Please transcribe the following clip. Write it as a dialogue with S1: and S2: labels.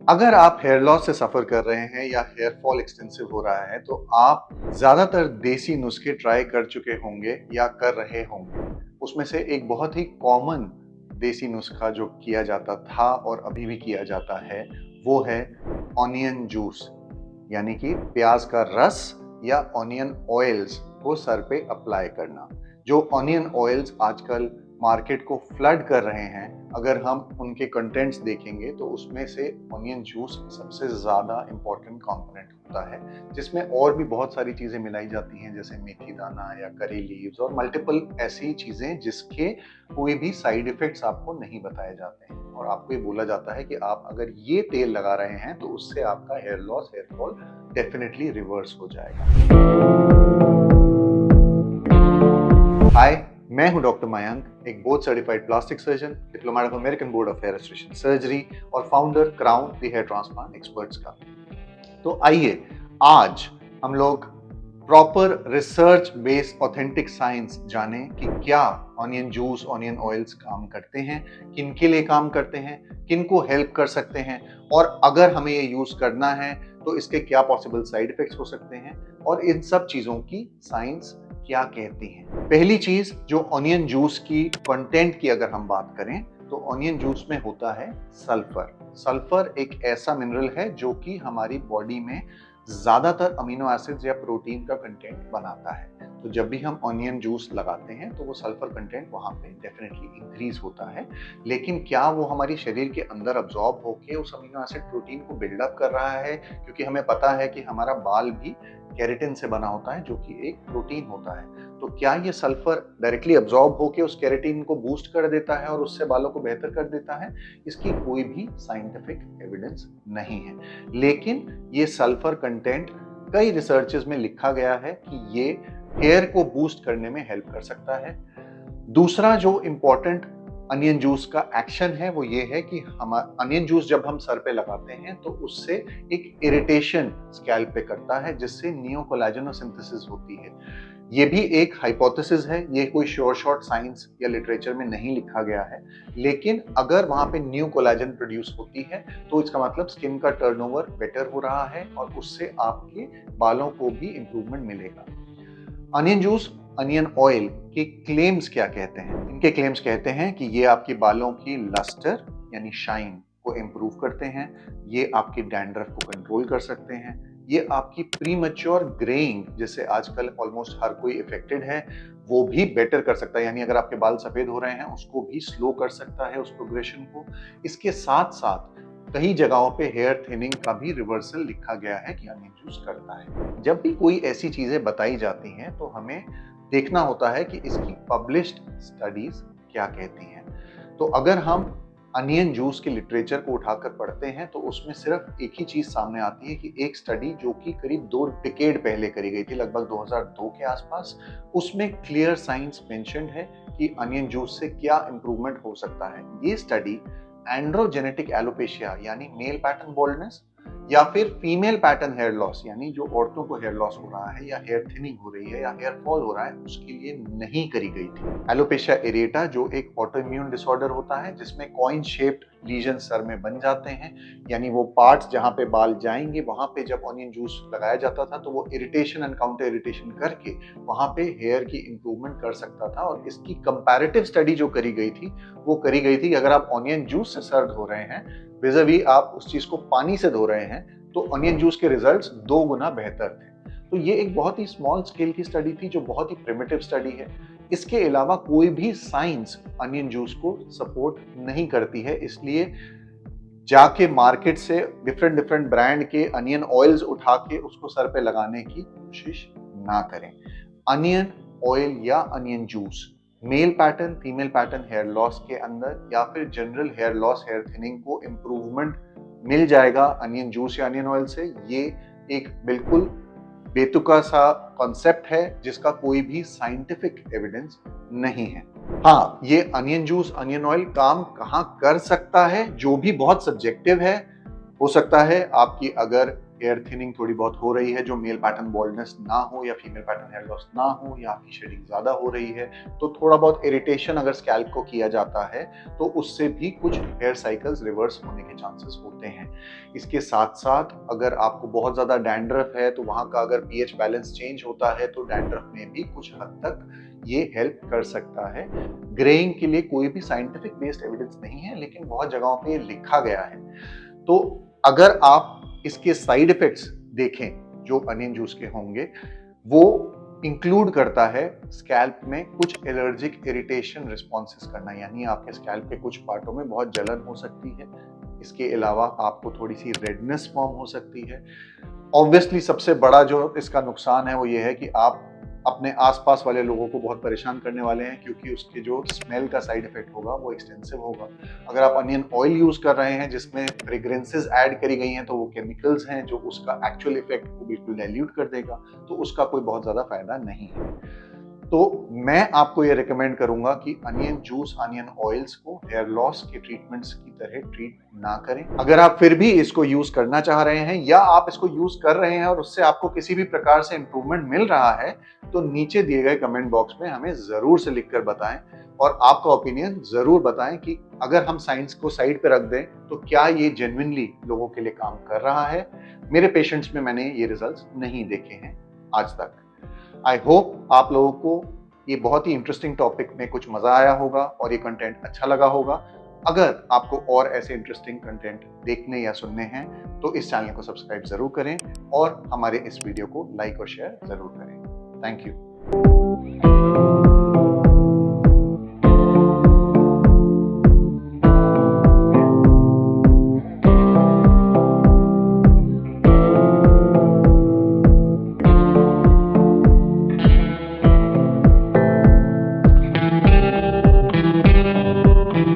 S1: अगर आप hair loss से सफ़र कर रहे हैं या हेयर फॉल एक्सटेंसिव हो रहा है, तो आप ज़्यादातर देसी नुस्खे ट्राई कर चुके होंगे या कर रहे होंगे। उसमें से एक बहुत ही कॉमन देसी नुस्खा जो किया जाता था और अभी भी किया जाता है, वो है ऑनियन जूस, यानी कि प्याज का रस या ऑनियन ऑयल्स को सर पे अप्लाई करना। जो ऑनियन ऑयल्स आजकल मार्केट को फ्लड कर रहे हैं, अगर हम उनके कंटेंट्स देखेंगे तो उसमें से ऑनियन जूस सबसे ज़्यादा इम्पोर्टेंट कंपोनेंट होता है, जिसमें और भी बहुत सारी चीज़ें मिलाई जाती हैं जैसे मेथी दाना या करी लीव्स और मल्टीपल ऐसी चीज़ें जिसके कोई भी साइड इफ़ेक्ट्स आपको नहीं बताए जाते हैं और आपको ये बोला जाता है कि आप अगर ये तेल लगा रहे हैं तो उससे आपका hair loss, hair fall definitely reverse हो जाएगा। हाय, मैं हूं डॉक्टर मयंक, एक board certified plastic surgeon, diploma of American board of hair restoration surgery और founder Crown the hair transplant experts का। तो आइए आज हम लोग proper research based authentic science जाने कि क्या ऑनियन जूस, ऑनियन ऑयल्स काम करते हैं, किनके लिए काम करते हैं, किनको हेल्प कर सकते हैं और अगर हमें ये यूज करना है तो इसके क्या पॉसिबल साइड इफेक्ट्स हो सकते हैं और इन सब चीजों की साइंस क्या कहती है। पहली चीज, जो ऑनियन जूस की कंटेंट की अगर हम बात करें तो ऑनियन जूस में होता है सल्फर। सल्फर एक ऐसा मिनरल है जो कि हमारी बॉडी में ज्यादातर अमीनो एसिड्स या प्रोटीन का कंटेंट बनाता है। तो जब भी हम ऑनियन जूस लगाते हैं तो वो सल्फर कंटेंट वहां पे डेफिनेटली इंक्रीज होता है, लेकिन क्या वो हमारी शरीर के अंदर अब्सॉर्ब होके उस अमीनो एसिड प्रोटीन को बिल्डअप कर रहा है? क्योंकि हमें पता है कि हमारा बाल भी केराटिन से बना होता है जो कि एक प्रोटीन होता है। तो क्या ये सल्फर डायरेक्टली अब्सॉर्ब होके उस केराटिन को बूस्ट कर देता है और उससे बालों को बेहतर कर देता है? इसकी कोई भी साइंटिफिक एविडेंस नहीं है, लेकिन ये सल्फर कंटेंट कई रिसर्चेस में लिखा गया है कि ये हेयर को बूस्ट करने में हेल्प कर सकता है। दूसरा जो इंपॉर्टेंट अनियन जूस का एक्शन है वो ये है कि हम अनियन जूस जब हम सर पे लगाते हैं तो उससे एक इरिटेशन स्कैल्प पे करता है जिससे नियो कोलेजनोसिंथेसिस होती है। ये भी एक हाइपोथेसिस है, ये कोई श्योर शॉट साइंस या लिटरेचर में नहीं लिखा गया है, लेकिन अगर वहां पे न्यू कोलेजन प्रोड्यूस होती है तो इसका मतलब स्किन का टर्नओवर बेटर हो रहा है और उससे आपके बालों को भी इंप्रूवमेंट मिलेगा। अनियन जूस, अनियन ऑयल के क्लेम्स क्या कहते हैं? इनके क्लेम्स कहते हैं कि ये आपके बालों की लस्टर यानी शाइन को इम्प्रूव करते हैं, ये आपकी डैंड्रफ को कंट्रोल कर सकते हैं, ये आपकी प्रीमैच्योर ग्रेइंग, जिससे आजकल ऑलमोस्ट हर कोई इफेक्टेड है, वो भी बेटर कर सकता है, यानी अगर आपके बाल सफेद हो रहे हैं उसको भी स्लो कर सकता है उस प्रोग्रेशन को। इसके साथ साथ कई जगहों पे हेयर थिनिंग का भी रिवर्सल लिखा गया है कि अनियन जूस करता है। जब भी कोई ऐसी चीजें बताई जाती हैं तो हमें देखना होता है कि इसकी पब्लिश्ड स्टडीज क्या कहती हैं। तो अगर हम अनियन जूस के लिटरेचर को उठाकर पढ़ते हैं तो उसमें सिर्फ एक ही चीज सामने आती है कि एक स्टडी जो कि करीब 2 डिकेड पहले करी गई थी, लगभग 2002 के आसपास, उसमें क्लियर साइंस मेंशन्ड है कि अनियन जूस से क्या इंप्रूवमेंट हो सकता है। ये स्टडी एंड्रोजेनेटिक एलोपेशिया यानी मेल पैटर्न बाल्डनेस या फिर फीमेल पैटर्न हेयर लॉस यानी जो औरतों को हेयर लॉस हो रहा है या हेयर थिनिंग हो रही है या हेयर फॉल हो रहा है उसके लिए नहीं करी गई थी। एलोपेशिया एरेटा जो एक ऑटोइम्यून डिसऑर्डर होता है जिसमें कॉइन शेप्ड लीजन सर में बन जाते हैं, यानी वो पार्ट्स जहां पे बाल जाएंगे वहां पे जब ऑनियन जूस लगाया जाता था तो वो इरिटेशन एंड काउंटर इरिटेशन करके वहां पे हेयर की इंप्रूवमेंट कर सकता था। और इसकी कंपैरेटिव स्टडी जो करी गई थी वो करी गई थी कि अगर आप ऑनियन जूस से सर धो रहे हैं विज़ावी आप उस चीज को पानी से धो रहे हैं तो ऑनियन जूस के रिजल्ट्स 2 गुना बेहतर थे। तो ये एक बहुत ही स्मॉल स्केल की स्टडी थी जो बहुत ही प्रिमिटिव स्टडी है। इसके अलावा कोई भी साइंस अनियन जूस को सपोर्ट नहीं करती है, इसलिए जाके मार्केट से डिफरेंट डिफरेंट ब्रांड के अनियन ऑयल्स उठा के उसको सर पे लगाने की कोशिश ना करें। अनियन ऑयल या onion juice male pattern, female pattern hair loss के अंदर या फिर general hair loss, hair thinning को इम्प्रूवमेंट मिल जाएगा अनियन जूस या अनियन ऑयल से। ये एक बिल्कुल बेतुका सा कॉन्सेप्ट है जिसका कोई भी साइंटिफिक एविडेंस नहीं है। हाँ, ये अनियन जूस, अनियन ऑयल काम कहाँ कर सकता है जो भी बहुत सब्जेक्टिव है। हो सकता है आपकी अगर हेयर थिनिंग थोड़ी बहुत हो रही है, जो मेल पैटर्न बॉल्डनेस ना हो या फीमेल पैटर्न हेयर लॉस ना हो, या आपकी शेडिंग ज़्यादा हो रही है, तो थोड़ा बहुत इरिटेशन अगर स्कैल्प को किया जाता है तो उससे भी कुछ हेयर साइकिल्स रिवर्स होने के चांसेस होते हैं। इसके साथ साथ अगर आपको बहुत ज़्यादा डैंड्रफ है तो वहाँ का अगर पीएच बैलेंस चेंज होता है तो डैंड्रफ में भी कुछ हद तक ये हेल्प कर सकता है। ग्रेइंग के लिए कोई भी साइंटिफिक बेस्ड एविडेंस नहीं है, लेकिन बहुत जगहों पे ये लिखा गया है। तो अगर आप इसके साइड इफेक्ट्स देखें जो अनियन जूस के होंगे, वो इंक्लूड करता है स्कैल्प में कुछ एलर्जिक इरिटेशन रिस्पॉन्सेस करना, यानी आपके स्कैल्प के कुछ पार्टों में बहुत जलन हो सकती है। इसके अलावा आपको थोड़ी सी रेडनेस फॉर्म हो सकती है। ऑब्वियसली सबसे बड़ा जो इसका नुकसान है वो ये है कि आप अपने आसपास वाले लोगों को बहुत परेशान करने वाले हैं, क्योंकि उसके जो स्मेल का साइड इफेक्ट होगा वो एक्सटेंसिव होगा। अगर आप अनियन ऑयल यूज कर रहे हैं जिसमें फ्रेग्रेंसेस ऐड करी गई हैं, तो वो केमिकल्स हैं जो उसका एक्चुअल इफेक्ट को बिल्कुल डाइल्यूट कर देगा, तो उसका कोई बहुत ज्यादा फायदा नहीं है। तो मैं आपको ये रिकमेंड करूंगा कि अनियन जूस, अनियन ऑयल्स को हेयर लॉस के ट्रीटमेंट्स की तरह ट्रीट ना करें। अगर आप फिर भी इसको यूज करना चाह रहे हैं या आप इसको यूज कर रहे हैं और उससे आपको किसी भी प्रकार से इंप्रूवमेंट मिल रहा है, तो नीचे दिए गए कमेंट बॉक्स में हमें जरूर से लिखकर बताएं और आपका ओपिनियन जरूर बताएं कि अगर हम साइंस को साइड पे रख दें तो क्या ये जेन्युइनली लोगों के लिए काम कर रहा है। मेरे पेशेंट्स में मैंने ये रिजल्ट्स नहीं देखे हैं आज तक। आई होप आप लोगों को ये बहुत ही इंटरेस्टिंग टॉपिक में कुछ मजा आया होगा और ये कंटेंट अच्छा लगा होगा। अगर आपको और ऐसे इंटरेस्टिंग कंटेंट देखने या सुनने हैं तो इस चैनल को सब्सक्राइब जरूर करें और हमारे इस वीडियो को लाइक और शेयर जरूर करें। Thank you.